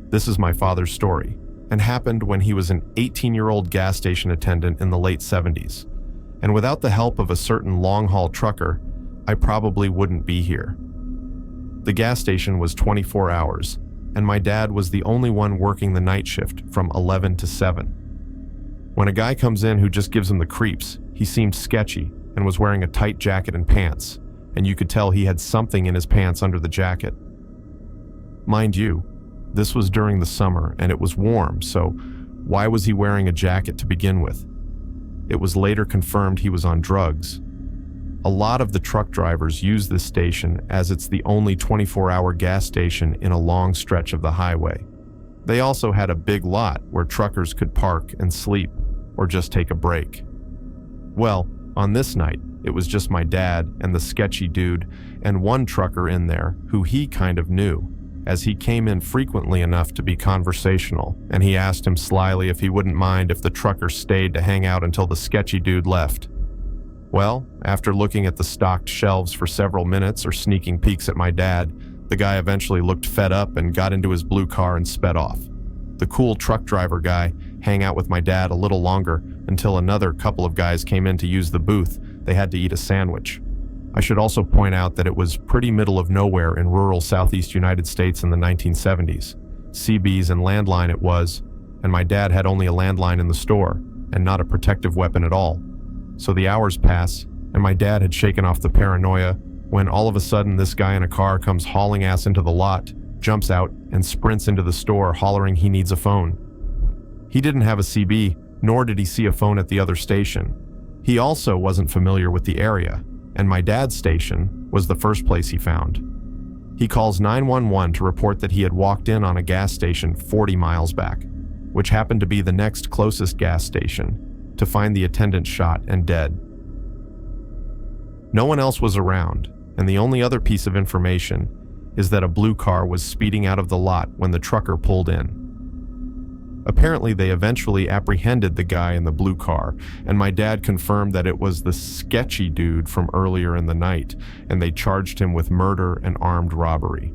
This is my father's story, and happened when he was an 18-year-old gas station attendant in the late 70s. And without the help of a certain long-haul trucker, I probably wouldn't be here. The gas station was 24 hours, and my dad was the only one working the night shift from 11 to 7. When a guy comes in who just gives him the creeps, he seemed sketchy and was wearing a tight jacket and pants, and you could tell he had something in his pants under the jacket. Mind you, this was during the summer and it was warm, so why was he wearing a jacket to begin with? It was later confirmed he was on drugs. A lot of the truck drivers use this station as it's the only 24-hour gas station in a long stretch of the highway. They also had a big lot where truckers could park and sleep or just take a break. Well, on this night, it was just my dad and the sketchy dude and one trucker in there who he kind of knew, as he came in frequently enough to be conversational, and he asked him slyly if he wouldn't mind if the trucker stayed to hang out until the sketchy dude left. Well, after looking at the stocked shelves for several minutes or sneaking peeks at my dad, the guy eventually looked fed up and got into his blue car and sped off. The cool truck driver guy hung out with my dad a little longer until another couple of guys came in to use the booth. They had to eat a sandwich. I should also point out that it was pretty middle of nowhere in rural southeast United States in the 1970s. CBs and landline it was, and my dad had only a landline in the store and not a protective weapon at all. So the hours pass, and my dad had shaken off the paranoia when all of a sudden this guy in a car comes hauling ass into the lot, jumps out, and sprints into the store hollering he needs a phone. He didn't have a CB, nor did he see a phone at the other station. He also wasn't familiar with the area, and my dad's station was the first place he found. He calls 911 to report that he had walked in on a gas station 40 miles back, which happened to be the next closest gas station, to find the attendant shot and dead. No one else was around, and the only other piece of information is that a blue car was speeding out of the lot when the trucker pulled in. Apparently, they eventually apprehended the guy in the blue car, and my dad confirmed that it was the sketchy dude from earlier in the night, and they charged him with murder and armed robbery.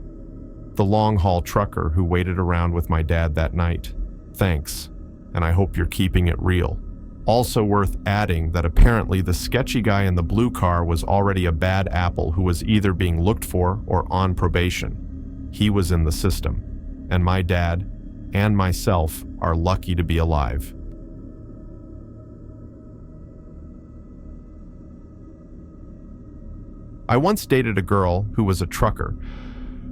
The long-haul trucker who waited around with my dad that night. Thanks, and I hope you're keeping it real. Also worth adding that apparently the sketchy guy in the blue car was already a bad apple who was either being looked for or on probation. He was in the system, and my dad and myself are lucky to be alive. I once dated a girl who was a trucker.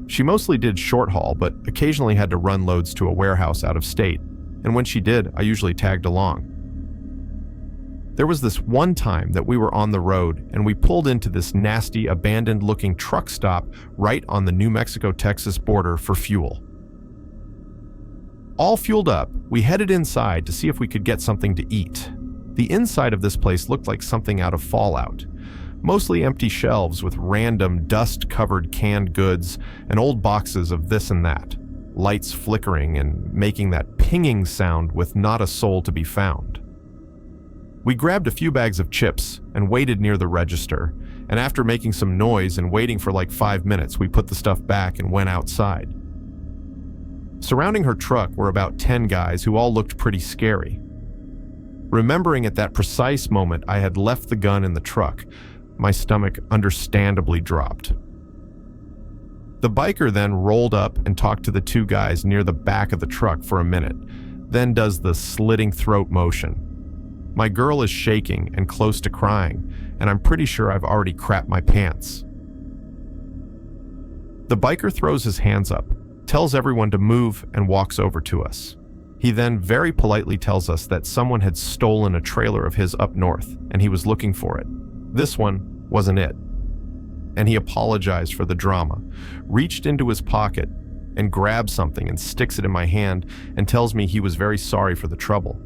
She mostly did short haul, but occasionally had to run loads to a warehouse out of state, and when she did, I usually tagged along. There was this one time that we were on the road and we pulled into this nasty, abandoned-looking truck stop right on the New Mexico-Texas border for fuel. All fueled up, we headed inside to see if we could get something to eat. The inside of this place looked like something out of Fallout. Mostly empty shelves with random dust-covered canned goods and old boxes of this and that, lights flickering and making that pinging sound with not a soul to be found. We grabbed a few bags of chips and waited near the register, and after making some noise and waiting for like 5 minutes, we put the stuff back and went outside. Surrounding her truck were about 10 guys who all looked pretty scary. Remembering at that precise moment I had left the gun in the truck, my stomach understandably dropped. The biker then rolled up and talked to the 2 guys near the back of the truck for a minute, then does the slitting throat motion. My girl is shaking and close to crying, and I'm pretty sure I've already crapped my pants. The biker throws his hands up, tells everyone to move, and walks over to us. He then very politely tells us that someone had stolen a trailer of his up north, and he was looking for it. This one wasn't it. And he apologized for the drama, reached into his pocket, and grabbed something and sticks it in my hand and tells me he was very sorry for the trouble.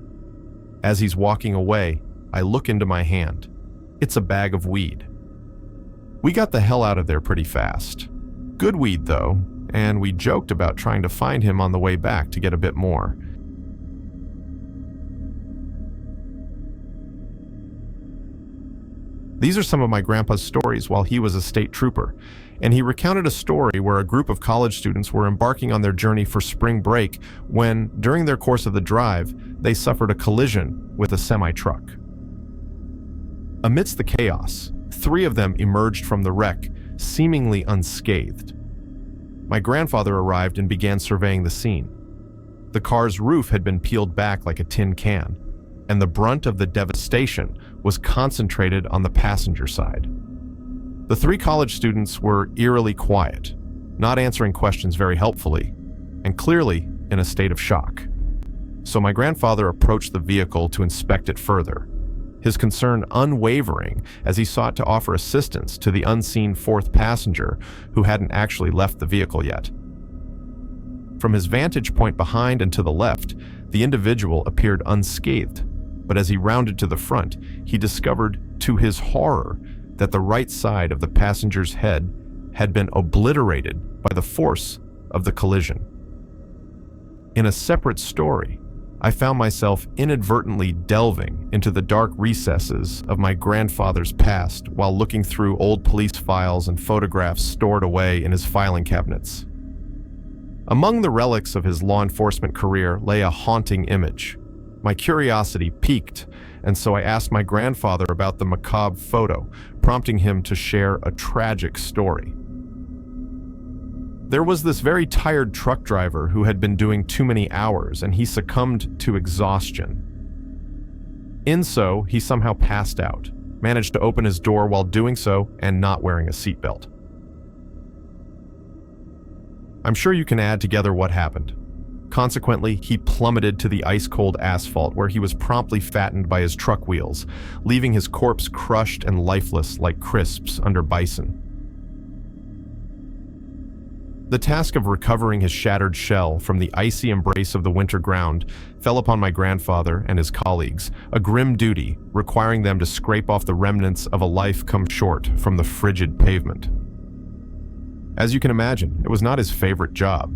As he's walking away, I look into my hand. It's a bag of weed. We got the hell out of there pretty fast. Good weed, though, and we joked about trying to find him on the way back to get a bit more. These are some of my grandpa's stories while he was a state trooper, and he recounted a story where a group of college students were embarking on their journey for spring break when, during their course of the drive, they suffered a collision with a semi-truck. Amidst the chaos, 3 of them emerged from the wreck, seemingly unscathed. My grandfather arrived and began surveying the scene. The car's roof had been peeled back like a tin can, and the brunt of the devastation was concentrated on the passenger side. The 3 college students were eerily quiet, not answering questions very helpfully, and clearly in a state of shock. So my grandfather approached the vehicle to inspect it further, his concern unwavering as he sought to offer assistance to the unseen 4th passenger who hadn't actually left the vehicle yet. From his vantage point behind and to the left, the individual appeared unscathed, but as he rounded to the front, he discovered, to his horror, that the right side of the passenger's head had been obliterated by the force of the collision. In a separate story, I found myself inadvertently delving into the dark recesses of my grandfather's past while looking through old police files and photographs stored away in his filing cabinets. Among the relics of his law enforcement career lay a haunting image. My curiosity piqued, and so I asked my grandfather about the macabre photo, prompting him to share a tragic story. There was this very tired truck driver who had been doing too many hours, and he succumbed to exhaustion. In so, he somehow passed out, managed to open his door while doing so and not wearing a seatbelt. I'm sure you can add together what happened. Consequently, he plummeted to the ice-cold asphalt where he was promptly fattened by his truck wheels, leaving his corpse crushed and lifeless like crisps under bison. The task of recovering his shattered shell from the icy embrace of the winter ground fell upon my grandfather and his colleagues, a grim duty requiring them to scrape off the remnants of a life come short from the frigid pavement. As you can imagine, it was not his favorite job.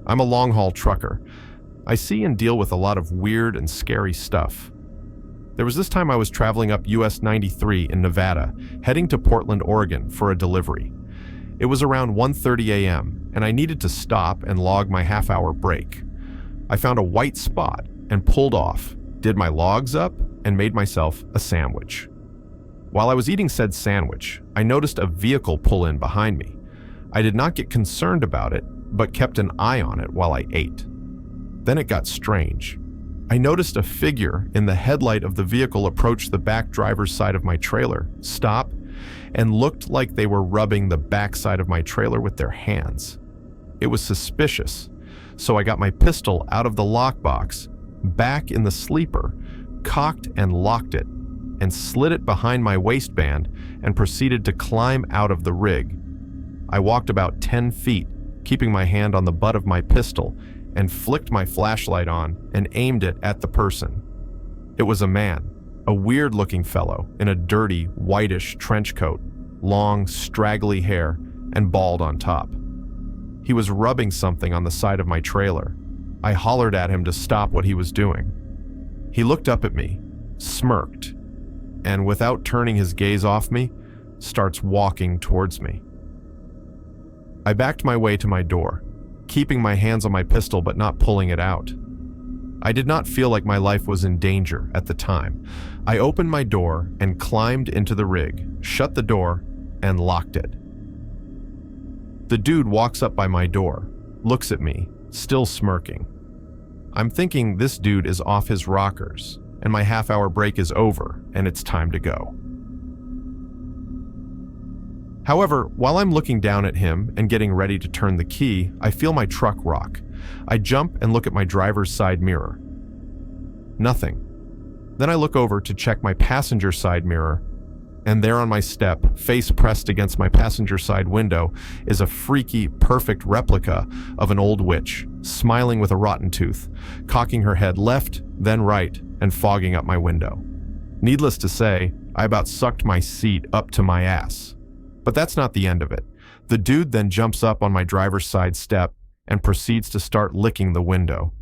I'm a long-haul trucker. I see and deal with a lot of weird and scary stuff. There was this time I was traveling up US 93 in Nevada, heading to Portland, Oregon for a delivery. It was around 1:30 a.m., and I needed to stop and log my half-hour break. I found a white spot and pulled off, did my logs up, and made myself a sandwich. While I was eating said sandwich, I noticed a vehicle pull in behind me. I did not get concerned about it, but kept an eye on it while I ate. Then it got strange. I noticed a figure in the headlight of the vehicle approach the back driver's side of my trailer, stop, and looked like they were rubbing the backside of my trailer with their hands. It was suspicious, so I got my pistol out of the lockbox, back in the sleeper, cocked and locked it, and slid it behind my waistband and proceeded to climb out of the rig. I walked about 10 feet, keeping my hand on the butt of my pistol, and flicked my flashlight on and aimed it at the person. It was a man, a weird-looking fellow in a dirty, whitish trench coat, long, straggly hair, and bald on top. He was rubbing something on the side of my trailer. I hollered at him to stop what he was doing. He looked up at me, smirked, and without turning his gaze off me, starts walking towards me. I backed my way to my door, keeping my hands on my pistol but not pulling it out. I did not feel like my life was in danger at the time. I opened my door and climbed into the rig, shut the door, and locked it. The dude walks up by my door, looks at me, still smirking. I'm thinking this dude is off his rockers, and my half-hour break is over, and it's time to go. However, while I'm looking down at him and getting ready to turn the key, I feel my truck rock. I jump and look at my driver's side mirror. Nothing. Then I look over to check my passenger side mirror, and there on my step, face pressed against my passenger side window, is a freaky, perfect replica of an old witch, smiling with a rotten tooth, cocking her head left, then right, and fogging up my window. Needless to say, I about sucked my seat up to my ass. But that's not the end of it. The dude then jumps up on my driver's side step and proceeds to start licking the window.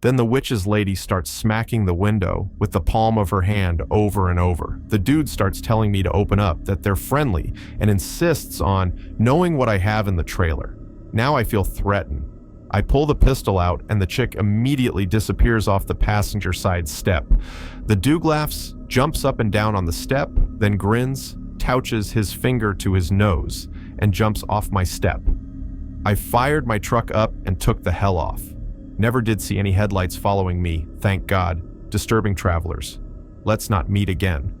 Then the witch's lady starts smacking the window with the palm of her hand over and over. The dude starts telling me to open up, that they're friendly, and insists on knowing what I have in the trailer. Now I feel threatened. I pull the pistol out and the chick immediately disappears off the passenger side step. The dude laughs, jumps up and down on the step, then grins, touches his finger to his nose, and jumps off my step. I fired my truck up and took the hell off. Never did see any headlights following me, thank God. Disturbing travelers. Let's not meet again.